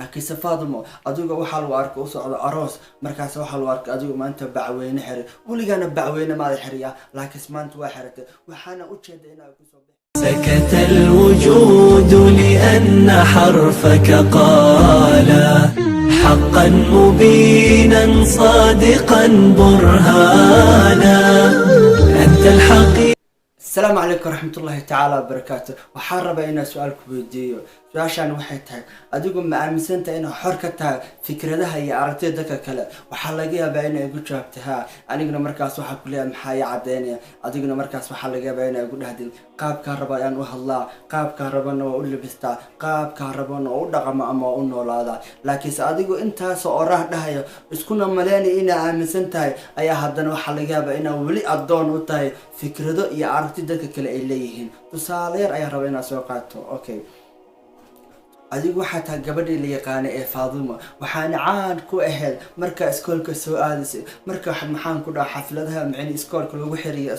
laakiin safaadmo adiga waxaa lagu arkay u socdo aroos markaas waxaa lagu arkay adiga maanta bacweyne xiri weligaana bacweyne maada xiriya laakiin maanta waa xiratay waxaana u jeedaa inaa ku soo سكت الوجود لأن حرفك قال حقا مبينا صادقا برهانا أنت الحقيقة. السلام عليكم ورحمة الله تعالى وبركاته. وحارب إنا سؤال كبير سؤال waxay tahay adigu ma aaminsantahay in xor ka tahay fikradaha iyo aragtida kale waxa laga yaabaa inay ugu jawaabtaha aniguna markaas waxa ku leeyahay maxay cadeynaya adiguna markaas waxa laga yaabaa inay ugu dhahdin qaabka rabaan u hadlaa qaabka rabaan oo u labistaa qaabka rabaan oo u dhaqmo ama u noolaada laakiin adigu intaas oo oraah dhahayo iskuna maleynay in aaminsantahay ayaa haddana waxa laga yaabaa inay wali adoon u tahay fikrado iyo aragtida kale ay leeyihiin tusaale yar ayaa rabaa inaan soo qaato okay adigu waxaa tahay gabadhii la yaqaanay ee Faaduma waxaana caan ku ahayd marka iskoolka soo aadisay marka maxaan ku dhahay xafladaha macni iskoolka lagu xiriyo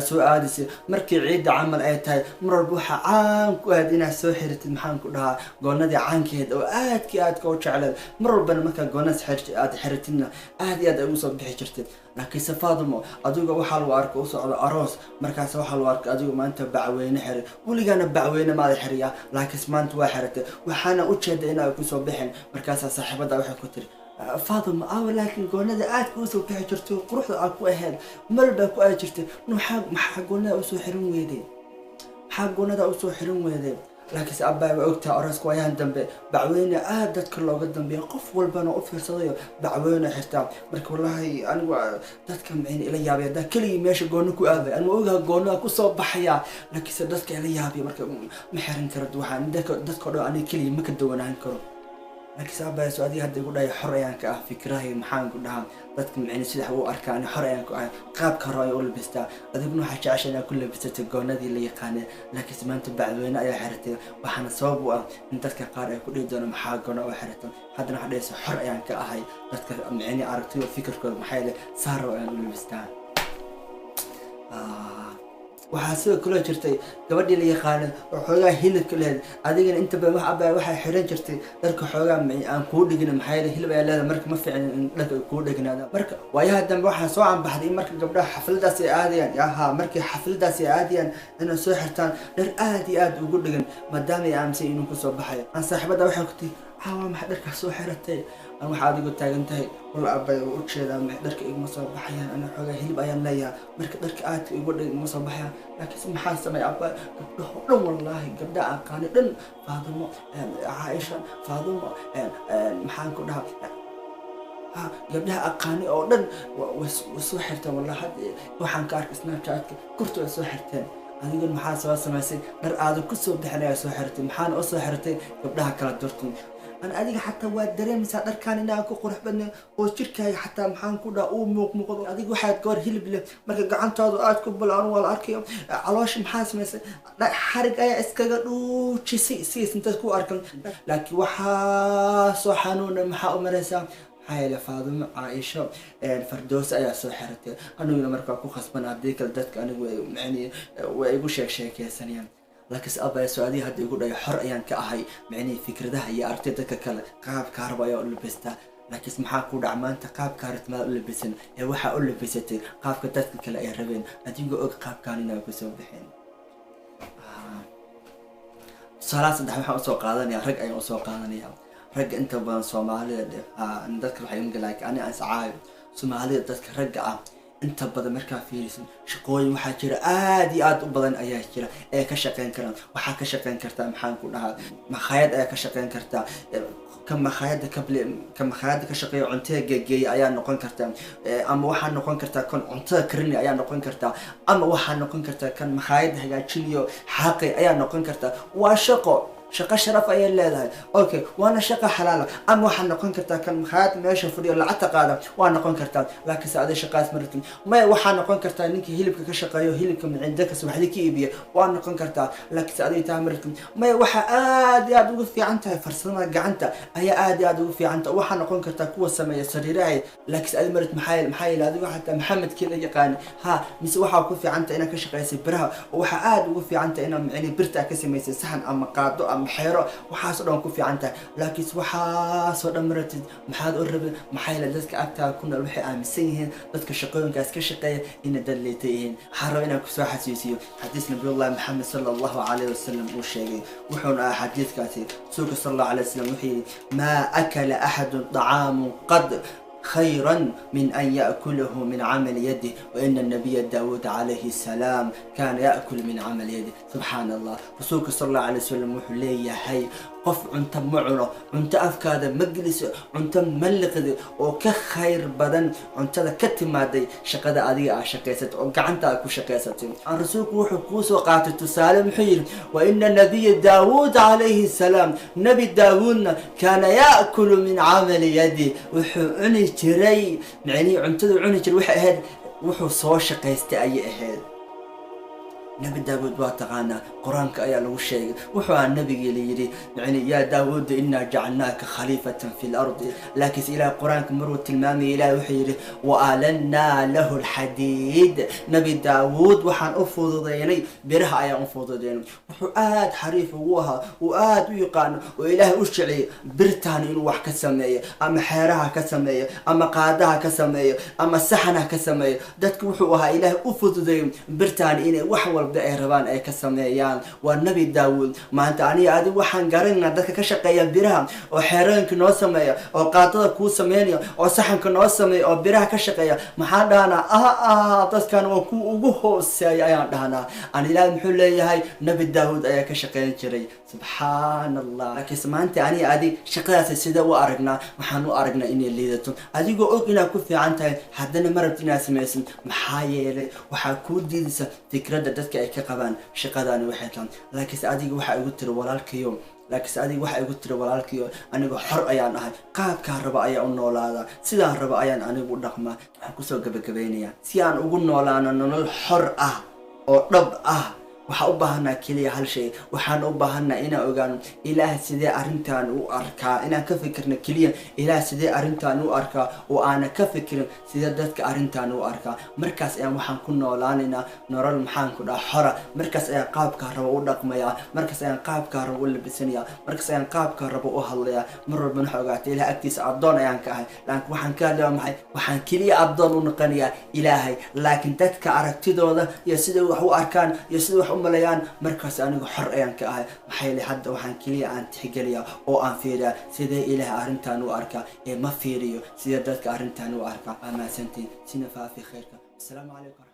soo aadisay markii ciid camal ay tahay mar walba waxa caan ku ahayd inaad soo xiritid maxaan ku dhahaa goonadii caankeed oo aad ka jeclay mar walba marka goonas aad xiritidna aad ay u soo bixi jirtay laakiin safaadmo adiga waxaa lagu arkay u socdo aroos markaas waxaa lagu arkay adiga maanta bacweyne xiri weligaana bacweyne maada xiriya laakiin maanta waa xiratay waxaana u jeedaa inaa ku soo bixin markaas saaxiibada waxay ku tiri Faaduma laakiin goonada aad ku soo bixi jirtay quruxda aad ku ahayd malba ku ay jirtay maxaa goonada u soo xirin weeday laakiin abbaay ogtaa arooska ayaan dambe bacweyne aad dadka looga dambeeyo qof walbana u fiirsadayo bacweyne xirtaa marka wallahi anigu dadka maceen ila yaabay dad kaliya meesha goono ku aaday anigu ogaa goono ku soo baxaya laakiin dadka ila yaabay marka ma xiran karo waxaan dadka oo aniga kaliya ma ka dawanaan karo laakiin abbaay soo adiga hadda igu dhaay xor ayaan ka ah fikrahay maxaan ku dhahaa dadka maceen sida uu arkaan xor ayaan ku ah qaabka hore ay u labistaa adiguna waxa jeceshay inaad ku labisatay goonadii la yaqaanay laakiin maanta bacweyne ayaa xiratay waxaana sabab u ah in dadka qaar ay ku dhigi doonaan maxaa goono oo xiratay haddana waxa dhayso xor ayaan ka ahay dadka maceen aragtiyo fikirkooda maxay leh saaro ayaan u labistaa waxaa sidoo kale jirtay gabadhii la yaqaanay oo xoogaa hilibka leed adigana inta badan wax abaa waxay xiran jirtay dharka xoogaa aan kuu dhigin maxay hilib ay leedahay marka ma fiicin in dharka kuu dhignaada marka waayaha dambe waxaa soo aanbaxday marka gabdhaha xafladaas ay aadayaan markii xafladaas ay aadayaan inay soo xirtaan dhar aad ugu dhigan maadaama ay aaminsan inuu ku soo baxayo aan saaxiibada waxay ku tii maxaa dharka soo xiratay aan waxa adigu taagan tahay wal abay u jeedaa dharka iguma soo baxayaan ana xoogaa hilib ayaan leeyahay marka dharka aad igu dhigma soo baxayaan laakiin maxaa sameeyay abba gabdhaha dhan wallahi gabdhaha aqaan dhan Faaduma Aisha Faaduma maxaan ku dhahaa gabdhaha aqaani oo dhan soo xirtaan wallahi waxaan ka arkay Snapchat-ka kurtooda soo xirteen adiguna maxaa soo samaysay dhar aad ku soo bixinaya soo xirtay maxaan u soo xirtay gabdhaha kala doortay أنا أديك حتى وادري مساعد كان إنها كقرح بدنا وشركة حتى محن كودا أو موق أديك واحد قار هلب له مركز قعدت هذا قاعد كبل أنوال أركي علاش محاس مثلا لا حرق أي إسكاجر شيء سيس أنت تكو أركن لكن وحاس وحنون محا مرسا هاي لفاضل عائشة الفردوس أي سحرته أنا يوم مركز كو خصبنا أديك الدتك أنا يعني ويقول شيء يا سنيان لكن أبا سؤالي هذا يقول يا حر أيان كأهي معني فكرة هي أرتدك كلا قاب كهرباء يقول بستا لكن محاك ود عمان تقاب كارت ما أقول بسن يروح أقول بستي قاب كتت كلا يا ربين أدينجو قاب كاننا بسوي بحين صلاة ده محاول سوق هذا يا رج أي سوق هذا يا رج أنت بان صومالي نذكر حيوم قلك أنا أسعى صومالي تذكر رجعة inta badan markaa fiirisan shaqooyin waxa jira aad u badan ayaa jira ee ka shaqeyn karaan waxa ka shaqeyn kartaa maxaan ku dhahaa maxayad ayaa ka shaqeyn kartaa كمخادك كشقي عنتها جي أيان نقون كرتا أما واحد نقون كرتا كن عنتها كرني أيان نقون كرتا أما واحد نقون كرتا كان مخايد هجا تشيليو حقي أيان نقون كرتا وشقة شقة شرف أي الليلة أوكي وأنا شقة حلالة أما واحد نقون كرتا كان مخايد ما يشوف لي ولا عتقادة وأنا نقون كرتا لكن سعادة شقات مرتين ما واحد نقون كرتا نيكي هيلبك كشقة هيلبك من عندك سمح لك يبيه وأنا نقون كرتا لكن سعادة تامرتين ما واحد آدي أدوق في عنتها فرصنا جعنتها هي آدي أدوق في عنتها واحد نقون كرتا قوة سمية سريرة لكن سعادة مرت محايل هذا حتى محمد كذا يقان ها مس واحد يكون في عنتها أنا كشقة يسبرها وواحد آدي يكون في عنتها أنا يعني برتا كسمية سحن أما قادو أما ama xeero waxaasoo dhan ku fiican tahay laakiin waxaasoo dhan maratid maxaad u rabin maxay la dadka agtaada ku nool waxay aaminsan yihiin dadka shaqooyinkaas ka shaqeeya inay dad leeta yihiin waxaan rabaa inaan kusoo xasuusiyo xadiis nabiyullahi maxamed sala allahu calayhi wasalam uu sheegay wuxuuna ahaa xadiidkaasi rasuulka sala allahu calayhi wasalam wuxuu yidhi maa akala axadun طacaamun qad خيرا من أن يأكله من عمل يده وإن النبي داود عليه السلام كان يأكل من عمل يده سبحان الله رسولك صلى الله عليه وسلم وحليه هاي قف عنت معنا عنت أفكار مجلس عنت ملقد وكخير بدن عنت كتمادي شقد أدي شقيست وقعنت أكو شقيست الرسول وحكوس وقعت تسالم حير وإن النبي داود عليه السلام نبي داود كان يأكل من عمل يده وحعني جري يعني عنت عني جري وحد وحو صو شقيست أي أحد نبي داود واتقانا قرآنك أيا لو شيء وحو النبي يلي يعني يا داود إنا جعلناك خليفة في الأرض لكن إلى قرآنك مرو تلمامي إلى وحير وآلنا له الحديد نبي داود وحن أفوض ديني برها أيا أفوض ديني وحو آد حريف ووها وآد ويقان وإله أشعي برتان إنو وح كسمية أما حيرها كسمية أما قادها كسمية أما سحنها كسمية دتك وحوها إله أفوض ديني برتان إنو وحو ay rabaan ay ka sameeyaan waa nabi daawud maanta aniga waxaan garanaa dadka ka shaqeeya biraha oo xeeraanka noo sameeya oo qaadada ku sameeyo oo saxanka noo sameeyo oo biraha ka shaqeeya maxaa dhaana dadkan waa ku ugu hooseeya ayaan dhahnaa aan ilaahay muxuu leeyahay nabi daawud ayaa ka shaqeyn jiray subhanallah laakiin maanta aniga shaqadaas sida u aragnaa waxaan u aragnaa inay liidato adigoo og inaad ku fiican tahay haddana marabti inaad sameysan maxaa yeelay waxaa ku diidaysa fikradda dadka ay ka qabaan shaqadani waxay tahay laakiin adiga waxa igu tiri walaalkiyo aniga xor ayaan ahay qaabka raba ayaa u noolaada sidaan raba ayaan anigu dhaqmaa waxaan ku soo gabagabeynayaa si aan ugu noolaano nolol xor ah oo dhab ah waxaan u baahanaa kaliya hal shay waxaan u baahanaa inaan ogaano ilaah sidee arrintan u arkaa inaan ka fikirno kaliya ilaah sidee arrintan u arkaa oo aan ka fikirin sidee dadka arrintan u arkaa markaas ayaan waxaan ku noolaanaynaa nolol maxaan ku dhaha xora markaas ayaan qaabka rabo u dhaqmayaa markaas ayaan qaabka rabo u labisanayaa markaas ayaan qaabka rabo u hadlayaa mar walba waxa ogaatay ilaah agtiisa addoon ayaan ka ahay laakiin waxaan ka hadlayaa maxay waxaan kaliya addoon u noqonayaa ilaahay laakiin dadka aragtidooda iyo sida wax u arkaan iyo sida wax malayaan markaas anigu xor ayaan ka ahay maxay leh hadda waxaan kaliya aan tixgeliyaa oo aan fiiriyaa sidee ilaah arrintan u arkaa ee ma fiiriyo sida dadka arrintan u arkaa ama santii sina faafi khayrka assalaamu calaykum.